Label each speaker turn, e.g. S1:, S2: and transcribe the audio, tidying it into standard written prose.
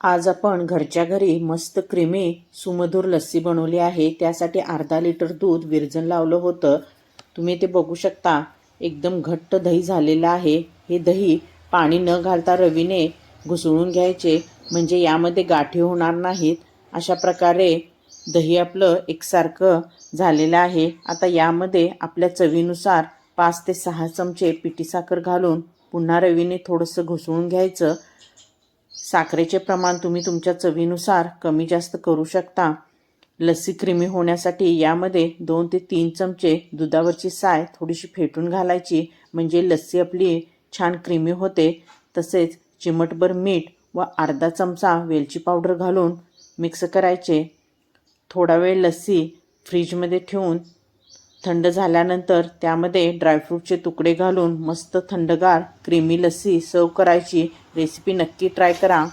S1: आज आपण घरच्या घरी मस्त क्रीमी सुमधुर लस्सी बनवली आहे। त्यासाठी अर्धा लिटर दूध विरजण लावलं होतं। तुम्ही ते बघू शकता, एकदम घट्ट दही झालेलं आहे। हे दही पाणी न घालता रवीने घुसळून घ्यायचे, म्हणजे यामध्ये गाठी होणार नाहीत। अशा प्रकारे दही आपलं एकसारखं झालेलं आहे। आता यामध्ये आपल्या चवीनुसार 5 ते 6 चमचे पिठी साखर घालून पुन्हा रवीने थोडंसं घुसळून घ्यायचं। साखरेचे प्रमाण तुम्ही तुमच्या चवीनुसार कमी जास्त करू शकता। लस्सी क्रीमी होण्यासाठी यामध्ये 2 ते 3 चमचे दुधावरची साय थोडीशी फेटून घालायची, म्हणजे लस्सी आपली छान क्रीमी होते। तसेच चिमटभर मीठ व अर्धा चमचा वेलची पावडर घालून मिक्स करायचे। थोडा वेळ लस्सी फ्रीजमध्ये ठेवून थंड झाल्यानंतर त्यामध्ये ड्रायफ्रूटचे तुकडे घालून मस्त थंडगार क्रीमी लस्सी सर्व करायची। रेसिपी नक्की ट्राय करा।